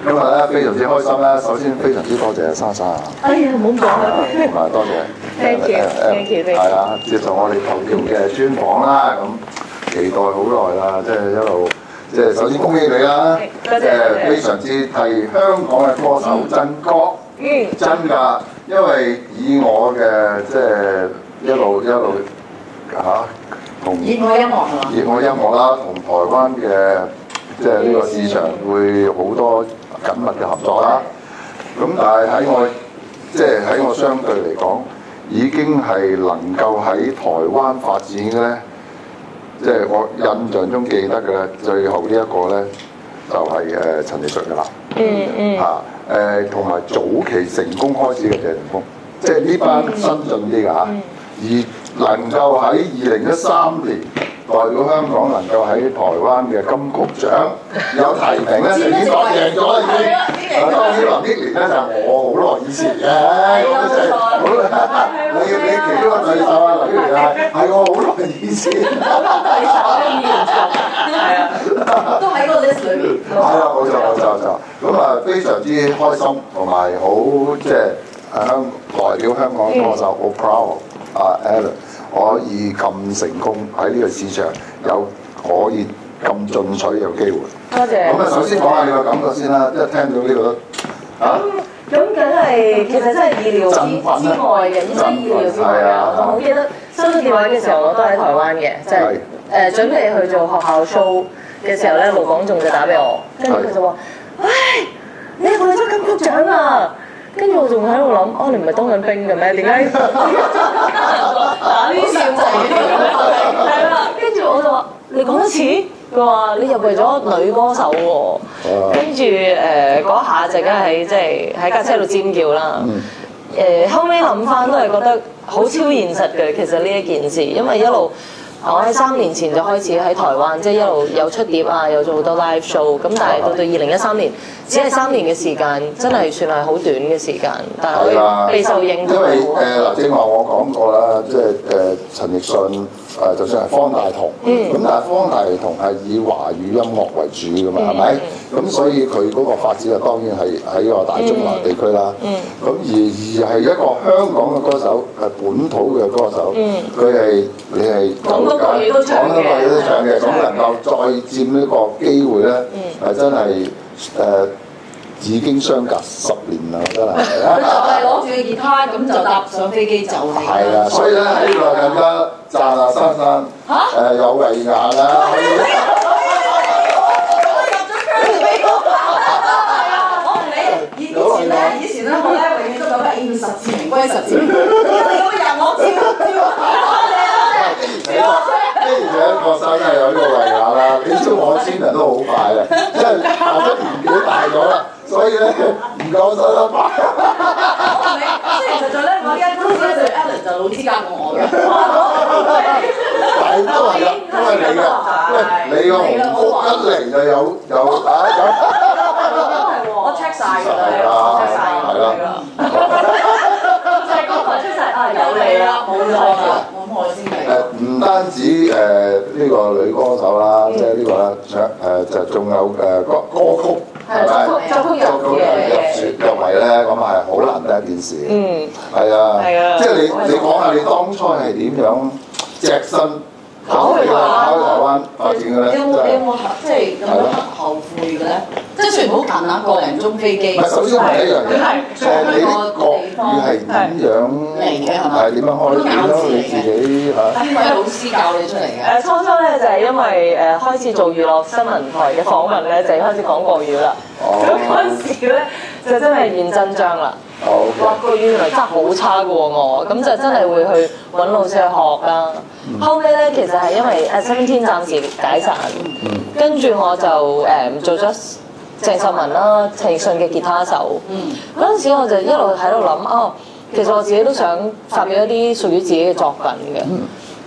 今日咧非常之開心啦，首先非常之多謝莎莎啊！哎呀，唔好講啦，同埋多謝 Thank you，Thank you，係啊，接受我哋頭條嘅專訪啦，咁期待好耐啦，即係一路即係首先恭喜你啦，多謝非常之替香港嘅歌手振歌，真㗎，因為以我嘅即係一路同熱愛音樂係嘛？熱愛音樂啦，同台灣嘅即係呢個市場會好多緊密嘅合作啦。咁但係喺我相對嚟講，已經係能夠喺台灣發展嘅咧，即係我印象中記得嘅最後呢一個咧，就係陳奕迅㗎啦。同埋早期成功開始嘅謝霆鋒，即係呢班新進啲㗎嚇。而能夠喺2013年代表香港能夠喺台灣嘅金曲獎有提名咧，就已經贏咗啦已經。當然林憶蓮咧就係我好耐以前嘅，咁即係你其中一個對手啊，林憶蓮係我好耐以前。對手係啊，都喺個 list 裏面。係啊，冇錯。咁啊，非常之開心同埋好即係代表香港歌手好 proud 啊 Alan。可以咁成功喺呢個市場可以咁進取有機會。多謝。咁啊，首先講下你個感覺先啦，即係聽到呢個咁梗係其實真係意料之外嘅，真係意料之外嘅。我好記得收到電話嘅時候，我都喺台灣嘅，即係準備去做學校 show 嘅時候咧，盧廣仲就打俾我，跟住佢就話：喂，你係咪攞金曲獎啊？跟住我仲喺度諗，你唔係當緊兵嘅咩？點解打呢啲笑仔？係啦，跟住我就話：你講多次。佢話你入圍咗女歌手喎。跟住嗰下就梗係即係喺架車度尖叫啦。後尾諗翻都係覺得好超現實嘅，其實呢一件事，因為一路我喺3年前就開始喺台灣，即係一路有出碟啊，有做好多 live show。咁但係到2013年，只係3年嘅時間，真係算係好短嘅時間，但係可以備受認同。因為正話我講過啦，即係陳奕迅就算係方大同，咁但係方大同係以華語音樂為主㗎嘛，係咪？咁所以佢嗰個發展啊，當然係喺個大中華地區啦。咁而係一個香港嘅歌手，係本土嘅歌手，你係廣東國語都唱嘅，咁能夠再佔呢個機會咧，係真係已經相隔10年啦，真係。佢就係攞住個吉他咁就搭上飛機走嚟。係啊，所以咧呢個更加讚啊珊珊有慧眼啦。以前咧，我咧永遠都覺得要實至名歸實至名歸。你個人我呢兩個生係有呢個慧眼啦，你知我先人都好快啊，因為大咗年紀大咗啦，所以咧唔夠手得快。雖然實在咧，我依家公司對 Alan 就老資格過我嘅。係都係啊，因為你個紅福一嚟就有我 check 晒㗎啦，check 晒㗎啦。就係嗰台 check 晒有你啦，冇錯啦，我開先嚟。唔單止呢個女歌手啦，即係呢個啦，就仲有歌曲係咪？作曲入圍咧，咁係好難得一件事。係啊，即係你講下你當初係點樣隻身考去台灣發展嘅咧？你有冇即係咁樣後悔嘅咧？即係雖然好近啊，個零鐘飛機。首先係一樣嘢，你啲國語係點樣嚟嘅係嘛？係點樣開始咯？你自己嚇？邊位老師教你出嚟嘅？初初咧就係因為開始做娛樂新聞台嘅訪問咧，就開始講國語啦。咁嗰陣時咧就真係現真章啦。哇！國語原來真係好差過我，咁就真係會去揾老師去學啦。後尾咧其實係因為17暫時解散，跟住我就做咗鄭秀文啦，陳奕迅嘅吉他手。嗰陣時我就一路喺度諗，其實我自己都想發表一啲屬於自己嘅作品嘅，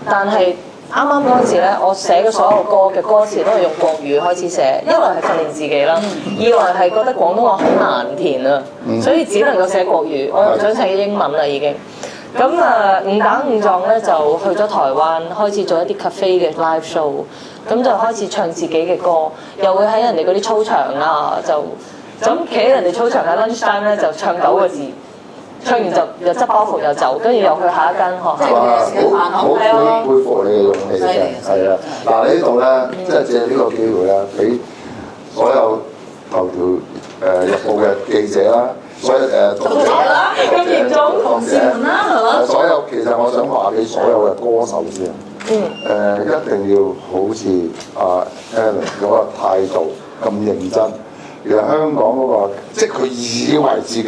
但係啱啱嗰陣時咧，我寫嘅所有歌嘅歌詞都係用國語開始寫，一來係訓練自己啦，二來係覺得廣東話好難填啊，所以只能夠寫國語，我唔想寫英文啦已經。咁誤打誤撞咧就去咗台灣，開始做一啲 cafe 嘅 live show，咁就開始唱自己嘅歌，又會喺人哋嗰啲操場啊就咁企喺人哋操場喺 lunch time 咧就唱9個字，唱完就又執包袱又走，跟住又去下一間學校。好佩服你嘅勇氣嘅，係啊！嗱，你呢度咧，即係借呢個機會咧，俾所有頭條日報嘅記者啦，所有讀者啦，咁嚴重，同事們啦，係嘛？所有其實我想話俾所有嘅歌手先，一定要好似阿 Alan 嗰個態度咁認真。其實香港嗰個，即係佢以為自己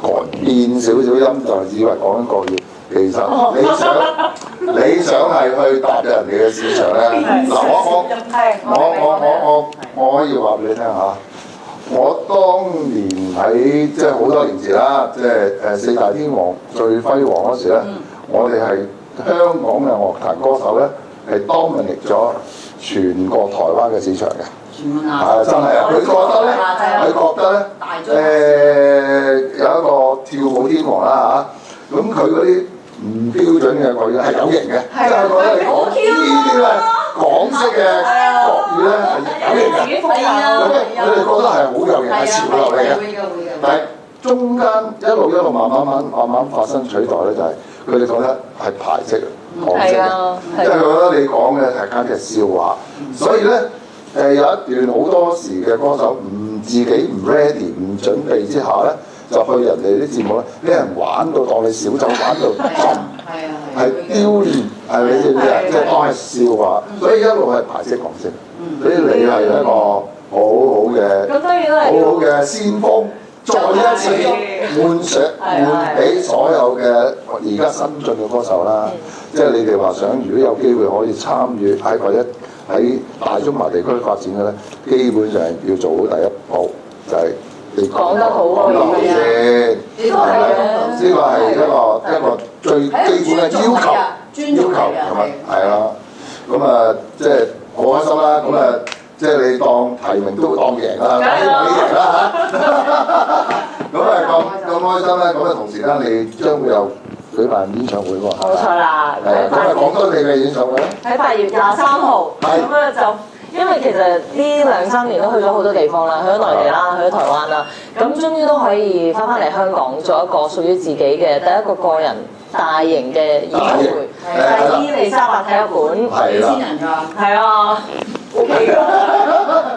改變少少音，就以為講緊國語。其實你想係去踏入人哋嘅市場咧，嗱我可以話俾你聽嚇。我當年喺即係好多年前啦，即係四大天王最輝煌嗰時咧，我哋係香港嘅樂壇歌手咧，係 dominate 咗全個台灣嘅市場嘅。係真係啊！佢覺得咧，有一個跳舞天王啦嚇，咁佢嗰啲唔標準嘅國語係有型嘅，即係覺得你講呢啲咧港式嘅國語咧係有型嘅，佢哋覺得係好有型，係潮流嚟嘅。但係中間一路慢慢發生取代咧，就係佢哋覺得係排斥港式嘅，因為佢覺得你講嘅係簡直係笑話，所以咧。有一段好多時嘅歌手唔自己唔 ready 唔準備之下咧，就去人哋啲節目咧，俾人玩到當你小丑玩到盡，係丟臉，係你知唔知啊？即係當係笑話，所以一路係排斥港式。所以你係一個好好嘅先鋒，再一次換俾所有嘅而家新進嘅歌手啦。即係你哋話想，如果有機會可以參與或者喺大中華地區發展嘅咧，基本上要做好第一步，就係你講得好先，呢個係一個最基本嘅要求係咪？係啦，咁啊，即係好開心啦，咁啊，即係你當提名都當贏啦，希望你贏啦嚇，咁啊咁開心咧，咁啊同時間你將會有舉辦演唱會喎，冇錯啦。咁啊講多你嘅演唱會咧？喺8月23號，咁咧就因為其實呢2-3年都去咗好多地方啦，去咗內地啦，去咗台灣啦，咁終於都可以翻嚟香港做一個屬於自己嘅第一個個人大型嘅演唱會，喺伊利沙伯體育館，2000人㗎，係啊。O K 㗎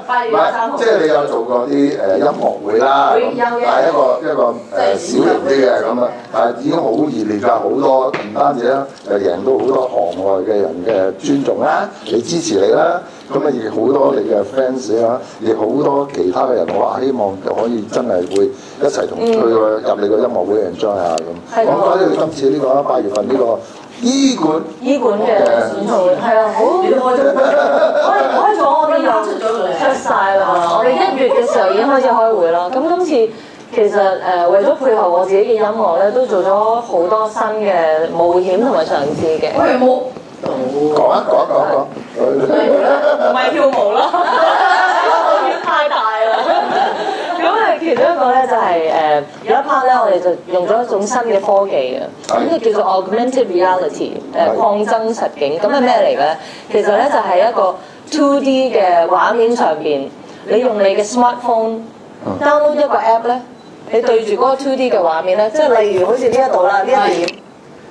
，8月23號。即係你有做過啲音樂會啦，但係一個小型啲嘅咁啊，但係已經好熱烈㗎，好多唔單止啦，又贏到好多行外嘅人嘅尊重啦，你支持你啦，咁啊亦好多你嘅 fans 啦，亦好多其他嘅人話希望可以真係會一齊同佢入你個音樂會 enjoy 下咁。講翻你今次呢個8月份呢個。醫館嘅演唱會係啊，好開咗，我哋又出晒啦。我哋1月嘅時候已經開始開會啦。咁今次其實為咗配合我自己嘅音樂咧，都做咗好多新嘅冒險同埋嘗試嘅。我哋冇講，唔係跳舞啦，太大啦。咁其中一個咧就係有一 part 咧，我哋就用咗一種新嘅科技嘅，咁就叫做 augmented reality 擴增實境。咁係咩嚟嘅？其實咧就係一個 2D 嘅畫面上邊，你用你嘅 smartphone download 一個 app 咧，你對住嗰個 2D 嘅畫面咧，即係例如好似呢一度啦，呢一點，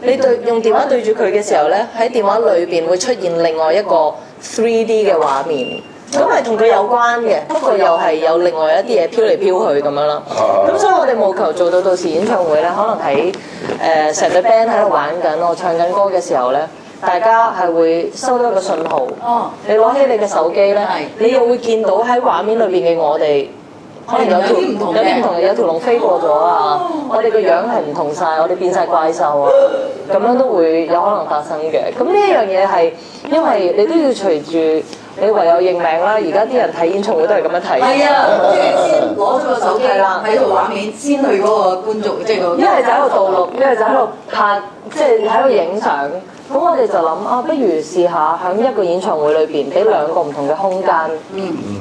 你用電話對住佢嘅時候咧，喺電話裏邊會出現另外一個 3D 嘅畫面。咁係同佢有關嘅，不過又係有另外一啲嘢飄嚟飄去咁樣啦。咁所以我哋務求做到時演唱會咧，可能喺成隊 band 喺度玩緊，我唱緊歌嘅時候咧，大家係會收到一個信號。你攞起你嘅手機咧，你又會見到喺畫面裏邊嘅我哋，可能有啲唔同嘅，有條龍飛過咗啊！我哋個樣係唔同晒，我哋變晒怪獸啊！咁樣都會有可能發生嘅。咁呢一樣嘢係因為你都要隨住。你唯有認命啦！而家啲人睇演唱會都係咁樣睇。係啊，即係先攞咗個手機喺度畫面，先去嗰個觀眾，即係個。一係就喺度盜錄，一係就喺度拍，即係喺度影相。咁我哋就諗啊，不如試下喺一個演唱會裏邊，俾2個唔同嘅空間，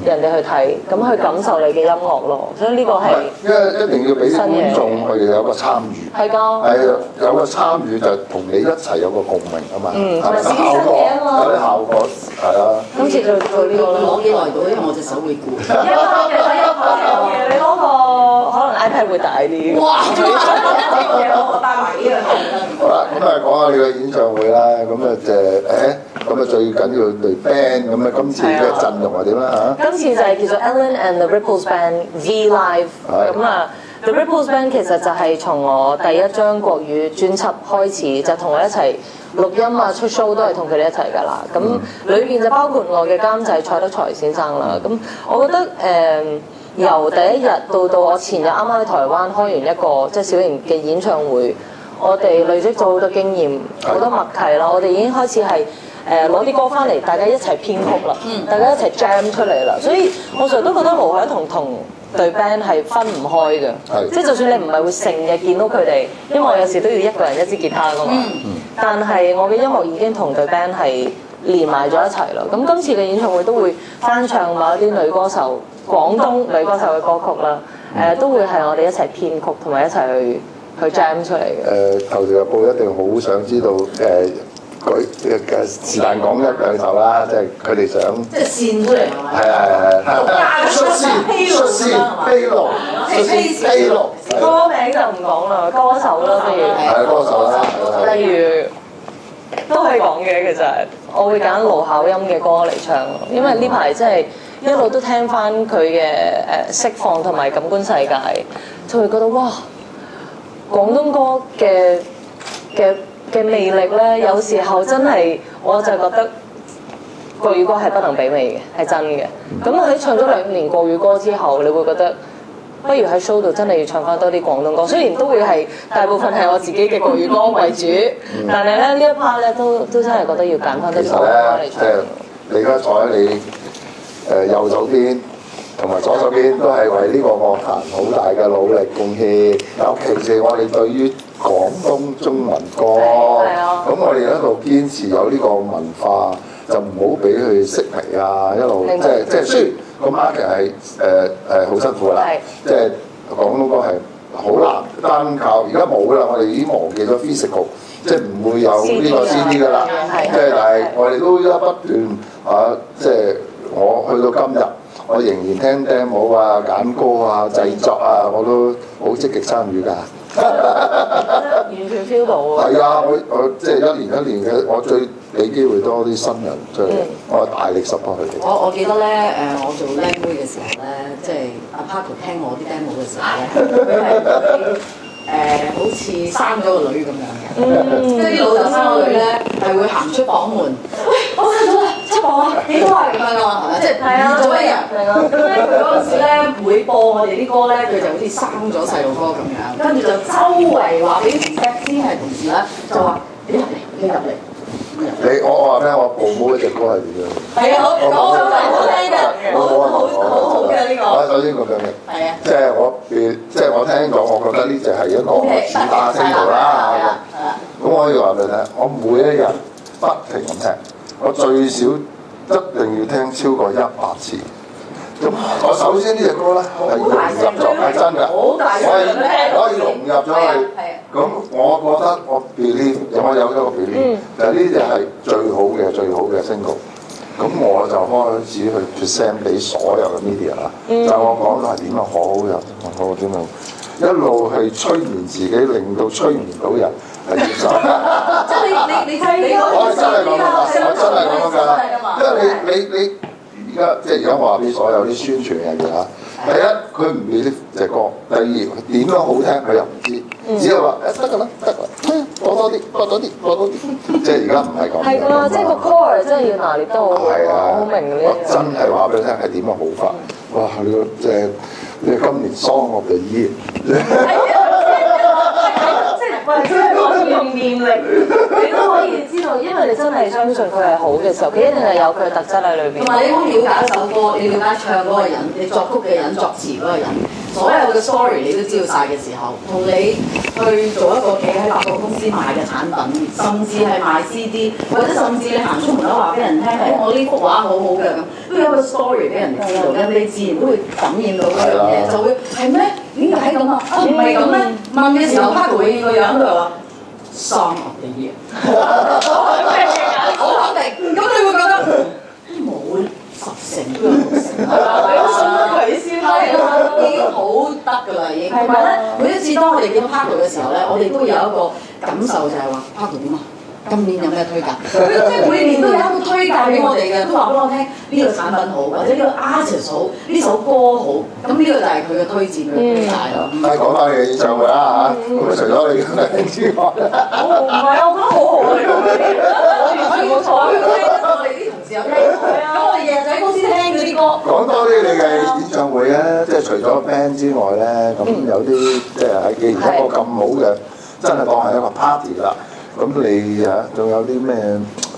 人哋去睇，咁去感受你嘅音樂咯。所以呢個係一定要俾啲觀眾佢哋有個參與。係㗎。係有個參與就同你一齊有個共鳴啊嘛。同埋自己新嘢啊嘛。有啲效果係啊。今次就做呢個攞幾耐到，因為我隻手會攰。1拍嘅，你攞個 iPad 會大啲。哇！我帶埋呢樣。好啦，咁啊講下你嘅演唱會啦，咁啊咁啊最緊要對 band，咁啊今次嘅陣容係點啦嚇？今次就係叫做 Ellen and the Ripples Band V Live， 咁啊 The Ripples Band 其實就係從我第一張國語專輯開始，就同我一齊錄音啊、出 show 都係同佢哋一齊㗎啦。咁裏邊就包括我嘅監製蔡德才先生啦。咁我覺得由第一日到我前日啱啱喺台灣開完一個即係小型嘅演唱會，我哋累積咗好多經驗、好多默契啦。我哋已經開始係攞啲歌翻嚟，大家一齊編曲啦，大家一齊 jam 出嚟啦。所以我成日都覺得盧海同對 band 係分唔開嘅，即係就算你唔係會成日見到佢哋，因為我有時都要一個人一支吉他㗎嘛。但係我嘅音樂已經同對 band 係連埋咗一齊啦。咁今次嘅演唱會都會翻唱某一啲女歌手、廣東女歌手嘅歌曲啦。都會係我哋一齊編曲同埋一齊去 jam 出嚟嘅。頭條日報一定好想知道是但講一兩首啦，即係佢哋想即係線出嚟係咪？係率先披露，歌名就唔講啦，歌手啦不如。係歌手啦。例如都可以講嘅，其實我會揀盧巧音嘅歌嚟唱，因為呢排真係一路都聽翻佢嘅釋放同埋感官世界，就會覺得哇，廣東歌嘅魅力咧，有時候真係我就覺得國語歌係不能媲美嘅，係真嘅。咁喺唱咗2年國語歌之後，你會覺得不如喺 show 度真係要唱翻多啲廣東歌。雖然都會係大部分係我自己嘅國語歌為主，但係咧呢一 part 咧都真係覺得要揀翻啲廣東歌嚟唱。即係你而家坐喺你右手邊同埋左手邊都係為呢個樂壇好大嘅努力貢獻，尤其是我哋對於廣東中文歌，咁我哋一路堅持有呢個文化，就唔好俾佢式微啊！一路即係雖然個 market 係好辛苦啦，即係廣東歌係好難單靠，而家冇啦，我哋已經忘記咗 physical， 即係唔會有呢個 CD 㗎啦。即係但係我哋都一不斷即係我去到今日，我仍然聽 demo 啊、揀歌啊、製作啊，我都好積極參與㗎。完全 feel 到啊！係啊，我即係一年嘅，我最俾機會多啲新人出嚟，我大力 support 佢哋。我記得咧，我做靚妹嘅時候咧，即係阿 Paco 聽我啲 demo 嘅時候咧，佢係好似生咗個女咁樣嘅，即係啲老豆生個女咧係會行出房門，喂，我生咗啦，出房啊，幾多啊咁樣㗎嘛，係咪？即係做一日。咁咧佢嗰陣時咧會播我哋啲歌咧，佢就好似生咗細路哥咁樣，跟住就周圍話俾同事先係同事咧，就話你入嚟，你入嚟。我話咩？我部冇一隻歌係點樣？係啊，我真係好聽嘅，好好嘅呢個。我首先講嘅，係啊，即係我聽講，我覺得呢隻係一個主打聲號啦。咁我可以話俾你聽，我每一日不停咁聽，我最少一定要聽超過100次。咁我首先呢隻歌咧係融入咗，係真㗎，我可以融入咗去。咁我覺得我 believe， 我有一個 believe，就係呢隻係最好嘅 single。咁我就開始去 present 俾所有嘅 media 啦，就我講到係點樣好嘅，我點樣一路去催眠自己，令到催眠到人係接受。即係你我真係講㗎，因為你。而家我話俾所有啲宣傳人嘅嚇，第一佢唔俾呢隻歌，第二點樣好聽佢又唔知，只係話得㗎啦，播多啲，即係而家唔係咁。係㗎，即係個 core 真係要拿捏得好好。係啊，我明呢我真係話俾你聽係點樣好法。哇！你今年 Song of the Year。即係可以用念力，你都可以知道，因為你真係相信佢係好嘅時候，佢一定係有佢嘅特質喺裏邊。同埋你好了解一首歌，你了解唱嗰個人，你作曲嘅人、作詞嗰個人，所有嘅 story 你都知道晒嘅時候，同你去做一個企喺百貨公司賣嘅產品，甚至係賣 CD， 或者甚至你行出門口話俾人聽，我呢幅畫好好嘅咁，都有個 story 俾人哋知道，人哋自然都會感染到嗰樣嘢，就會係咩？點解咁啊？唔係咁咩？問嘅時候 Paco 永遠個樣都係話 Song of the Year， 好肯定，咁你會覺得冇14成都有六成，你都信得佢先係啦，已經好得㗎啦，已經。同埋咧，每一次當我哋見到 Paco 嘅時候咧，我哋都有一個感受就係話 Paco 點啊？今年有咩推介？佢即係每年都有一個推介俾我哋嘅，都話俾我聽呢個產品好，或者呢個 artist 好，呢首歌好，咁呢個就係佢嘅推薦嘅推介咯。係講翻你嘅演唱會啦嚇，咁除咗你嘅之外，唔係啊，我覺得好好啊，你講嗰啲，完全冇錯。我哋啲同事有聽，咁我哋日日就喺公司聽嗰啲歌。講多啲你嘅演唱會咧，即係除咗 band 之外咧，咁有啲即係喺既然一個咁好嘅，真係當係一個 party 啦。咁你嚇仲有啲咩？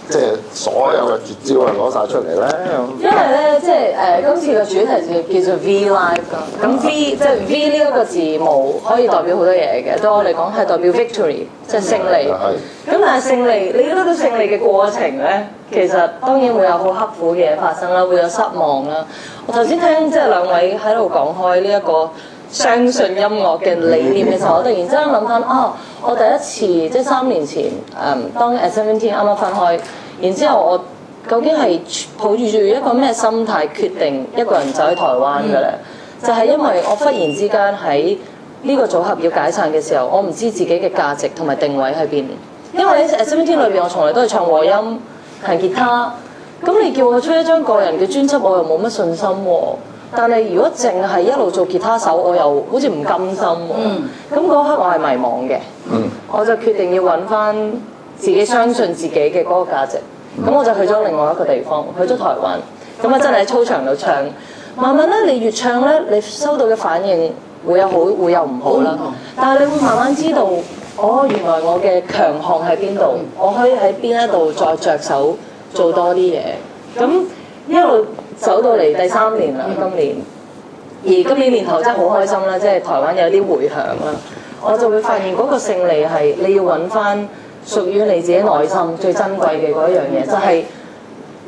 即係所有嘅絕招係攞晒出嚟咧。因為咧，即係今次嘅主題叫做 V Live 㗎。咁 V 即係 V 呢一個字母可以代表好多嘢嘅。對我嚟講係代表 victory， 即係勝利。咁但係勝利，你覺得勝利嘅過程咧，其實當然會有好刻苦嘅嘢發生啦，會有失望啦。我頭先聽即係兩位喺度講開呢一個相信音樂嘅理念嘅時候，我突然之間諗翻我第一次即係3年前當 At17 啱啱分開，然之後我究竟係抱住一個咩心態決定一個人走去台灣嘅咧？就係因為我忽然之間喺呢個組合要解散嘅時候，我唔知自己嘅價值同埋定位喺邊。因為喺 At17 裏邊，我從來都係唱和音、彈吉他。咁你叫我出一張個人嘅專輯，我又冇乜信心喎。但係如果淨係一路做吉他手，我又好似唔甘心喎。咁嗰刻我係迷茫嘅，我就決定要揾翻自己相信自己嘅嗰個價值。咁我就去咗另外一個地方，去咗台灣。咁啊真係喺操場度唱。慢慢咧，你越唱咧，你收到嘅反應會有好，會有唔好啦。但係你會慢慢知道，原來我嘅強項喺邊度，我可以喺邊一度再着手做多啲嘢。咁一路走到嚟第3年啦，今年。而今年年頭真係好開心啦，即係台灣有啲迴響啦。我就會發現嗰個勝利係你要揾翻屬於你自己內心最珍貴嘅嗰一樣嘢，就係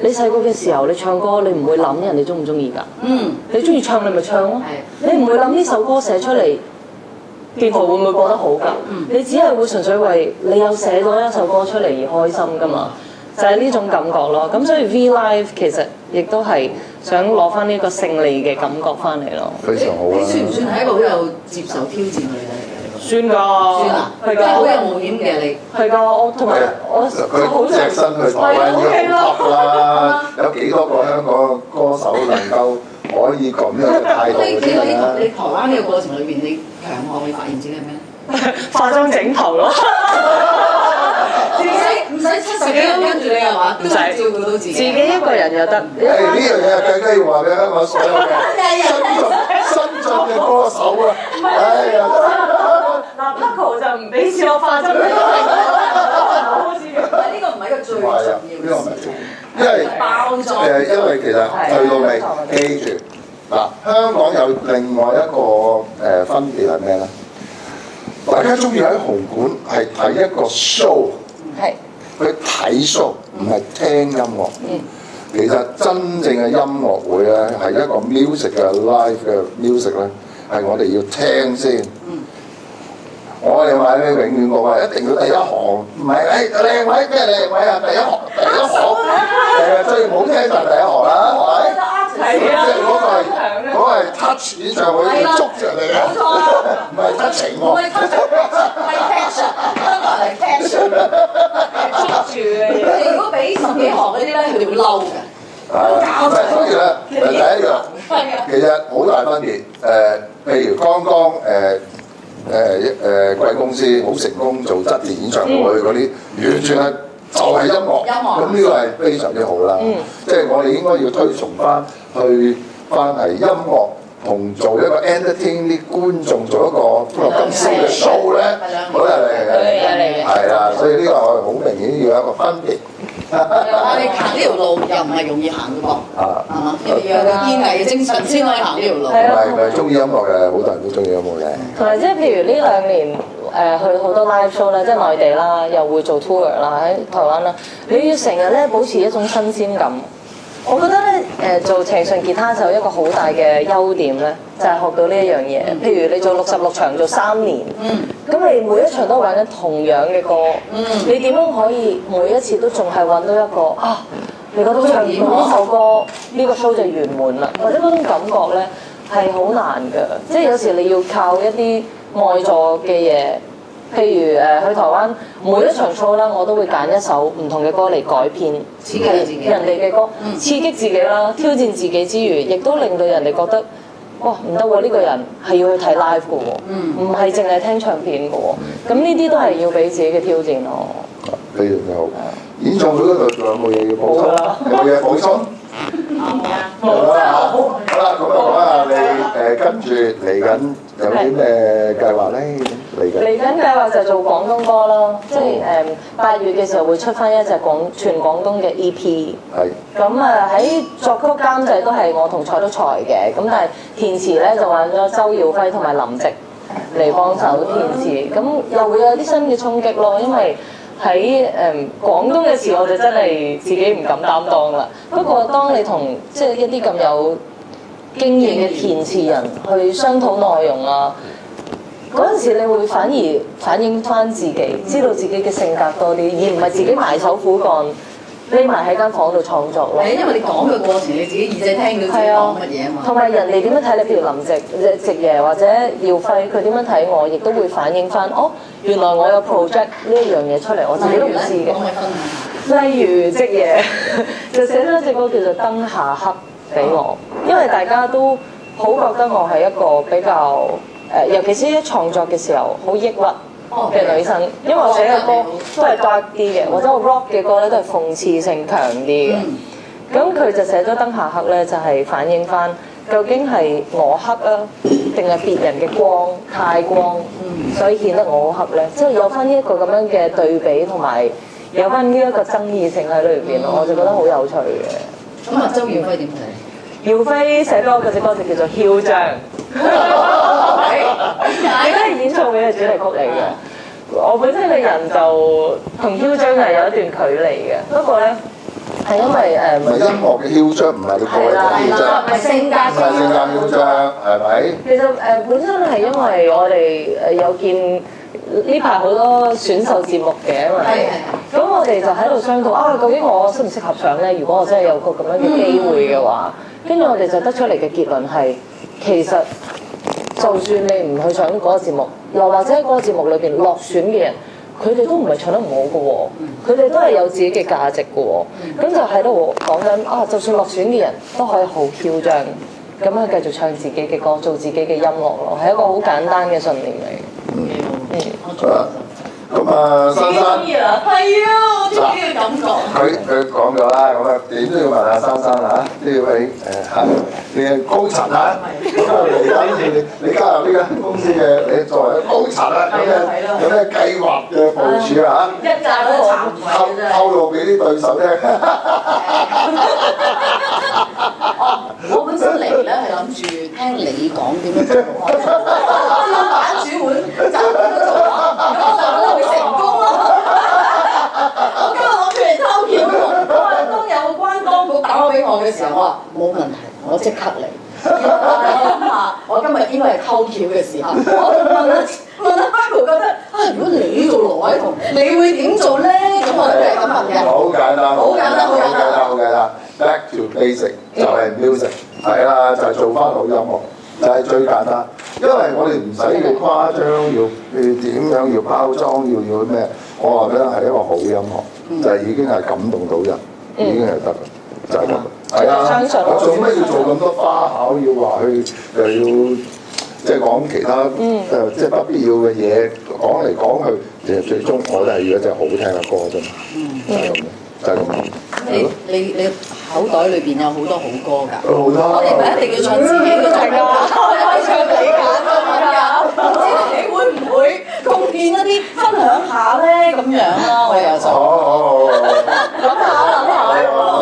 你細個嘅時候，你唱歌你唔會諗人哋中唔中意㗎。你中意唱你咪唱咯。你唔會諗呢首歌寫出嚟，電台會唔會播得好㗎？你只係會純粹為你有寫咗一首歌出嚟而開心㗎嘛。就係呢種感覺咯。咁所以 V Live 其實亦都係想攞翻呢個勝利嘅感覺翻嚟咯。非常好啊！你算唔算係一個好有接受挑戰嘅人？算㗎，算啊，係㗎，即係好有冒險嘅你。係㗎，我同埋我好隻身去台灣已經好 tough 啦。有幾多個香港歌手能夠可以咁樣嘅態度你先啊？你台灣呢個過程裏邊，你強項你發現自己係咩？化妝整頭咯。唔使70幾人跟住你係嘛？都照顧到自己。自己一個人又得。呢樣嘢更加要話俾香港所有嘅新進嘅歌手啊！哎呀，嗱 Paco 就唔俾錢我化妝整頭，好似呢個唔係一個最重要嘅事，因為包裝。因為其實去到尾記住嗱，香港有另外一個分別係咩咧？大家中意喺紅館係睇一個 show， 去睇 show 唔係聽音樂。其實真正嘅音樂會咧係一個 music 嘅 live 嘅 music 咧，係我哋要聽先。我哋買咧永遠我話一定要第一行，唔係靚位咩靚位啊？第一行最唔好聽就係第一行啦，係咪？係啊，即係嗰個係 touch 演唱會要捉着你嘅，唔係 touching 喎。唔係 touching，係 passion，香港人係 passion，捉住嘅嘢。你如果俾10幾行嗰啲咧，佢哋會嬲嘅。所以咧，第一樣其實好大分別。譬如剛剛貴公司好成功做質電演唱會嗰啲，完全係就係音樂。咁呢個係非常之好啦。即係我哋應該要推崇翻去翻係音樂同做一個 entertain 啲觀眾，做一個歡樂今宵嘅 show 咧，好係啦。所以呢個係好明顯要有一個分別。我哋行呢條路又唔係容易行嘅噃，係嘛？要有堅毅嘅精神先可以行呢條路。唔係中意音樂嘅，好多人都中意音樂嘅。同埋即係譬如呢2年去好多 live show 咧，即係內地啦，又會做 tour 啦，喺台灣啦，你要成日咧保持一種新鮮感。我覺得咧做情順吉他手一個好大嘅優點咧，就係學到呢一樣嘢。譬如你做66場做3年，咁你每一場都玩緊同樣嘅歌，你點樣可以每一次都仲係揾到一個你覺得唱完呢首歌呢個 show 就圓滿啦，或者嗰種感覺咧係好難㗎，即係有時你要靠一啲外助嘅嘢。譬如去台灣每一場 show 啦，我都會揀一首唔同嘅歌嚟改編，刺激自己人哋嘅歌，刺激自己啦，挑戰自己之餘，亦都令到人哋覺得，哇唔得喎！呢個人係要去睇 live 嘅喎，唔係淨係聽唱片嘅喎，咁呢啲都係要俾自己嘅挑戰咯。非常之好。演唱會嗰度仲有冇嘢要補充？有冇嘢補充？冇啦，好啦，咁講下你跟住嚟緊有啲咩計劃咧？嚟緊計劃就做廣東歌啦，即係8月嘅時候會出翻一隻全廣東嘅 EP。係。咁喺作曲監製都係我同蔡德才嘅，咁但係填詞咧就揾咗周耀輝同埋林夕嚟幫手填詞，咁又會有啲新嘅衝擊咯，因為喺廣東嘅詞我就真係自己唔敢擔當啦。不過當你同即係一啲咁有經驗嘅填詞人去商討內容啊，嗰陣時你會反而反映翻自己，知道自己嘅性格多啲，而唔係自己埋手苦幹，匿埋喺間房度創作咯。係因為你講嘅過程，你自己耳仔聽到自己講乜嘢啊嘛。同埋人哋點樣睇你，譬如林夕爺或者耀輝，佢點樣睇我，亦都會反映翻。哦，原來我有 project 呢一樣嘢出嚟，我自己都唔知嘅。例如夕爺就寫咗一隻歌叫做《燈下黑》俾我，因為大家都好覺得我係一個比較尤其是一創作嘅時候好抑鬱嘅女生，因為我寫嘅歌都係 dark 啲嘅，或者我 rock 嘅歌咧都係諷刺性強啲嘅。咁佢就寫咗《燈下黑》咧，就係反映翻究竟係我黑啊，定係別人嘅光太光，所以顯得我好黑咧？即係有翻呢一個咁樣嘅對比，同埋有翻呢一個爭議性喺裏邊咯，我就覺得好有趣嘅。咁啊，周耀輝點睇？耀輝寫歌嗰隻歌就叫做《囂張》，亦都係演唱會嘅主題曲嚟嘅。我本身嘅人就同囂張係有一段距離嘅，不過咧係因為唔係音樂嘅囂張，唔係你個人嘅囂張，唔係性格囂張，係咪？其實本身係因為我哋有見呢排好多選秀節目嘅嘛，咁我哋就喺度商討啊，究竟我適唔適合上咧？如果我真係有個咁樣嘅機會嘅話，跟住我哋就得出嚟嘅結論係，其實就算你唔去上嗰個節目，又或者喺嗰個節目裏邊落選嘅人，佢哋都唔係唱得唔好嘅喎，佢哋都係有自己嘅價值嘅喎，咁就喺度講緊啊，就算落選嘅人都可以好囂張，咁樣繼續唱自己嘅歌，做自己嘅音樂咯，係一個好簡單嘅信念嚟。咁啊，珊珊，係啊，我中意呢個感覺。佢講咗啦，咁啊點都要問下珊珊嚇，呢位你係高層嚇，咁啊嚟緊你加入呢間公司嘅，你作為高層啊，有咩計劃嘅部署啊嚇？一扎都慘透露俾啲對手聽。我本身嚟咧係諗住聽你講點樣做好開心，老闆主管就咁樣做啦，咁我就覺得會成功咯。我今日攞出嚟偷橋喎，我話當有關當局打我俾我嘅時候，我話冇問題，我即刻嚟。我諗下，我今日應該係偷橋嘅時候，我就問阿 Michael 覺得啊，如果你做羅偉彤，你會點做咧？咁我都係咁問嘅。好簡單，好簡單，好簡單，好簡單。Back to basic 就係 music， 係啦，就係做翻好音樂，就係最簡單。因為我哋唔使要誇張，要點樣要包裝，要咩？我話俾你係一個好音樂，就係已經係感動到人，已經係得，就係咁。係啊，我做咩要做咁多花巧？要話去又要即係講其他即係不必要嘅嘢，講嚟講去，其實最終我都係要一隻好聽嘅歌啫嘛，就係咁，就係咁。你口袋裏邊有好多好歌㗎，好多。我哋唔係一定要唱自己嘅作品㗎，我哋可以唱你揀㗎，唔知你會唔會貢獻一啲分享下咧咁樣啦？我又想諗下，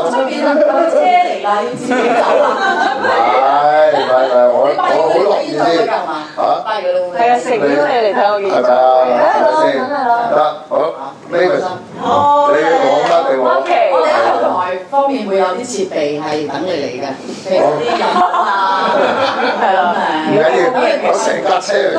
出邊有車嚟啦，要自己走啦。我好樂意先嚇。係啊，誠邀你嚟睇我演唱會。係咪啊？得好，呢個你講得定我？我哋喺後台方面會有啲設備係等你嚟嘅，譬如啲飲啊，係咯，唔緊要，我成架車嚟。